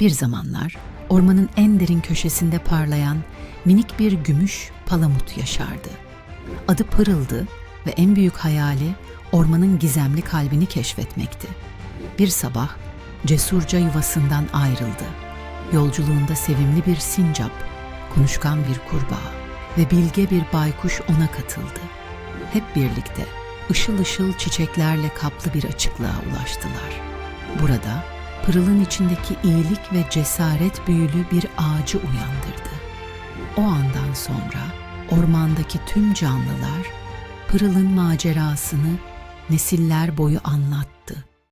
Bir zamanlar ormanın en derin köşesinde parlayan minik bir gümüş palamut yaşardı. Adı Pırıl'dı ve en büyük hayali ormanın gizemli kalbini keşfetmekti. Bir sabah cesurca yuvasından ayrıldı. Yolculuğunda sevimli bir sincap, konuşkan bir kurbağa ve bilge bir baykuş ona katıldı. Hep birlikte ışıl ışıl çiçeklerle kaplı bir açıklığa ulaştılar. Burada Pırıl'ın içindeki iyilik ve cesaret büyülü bir ağacı uyandırdı. O andan sonra ormandaki tüm canlılar Pırıl'ın macerasını nesiller boyu anlattı.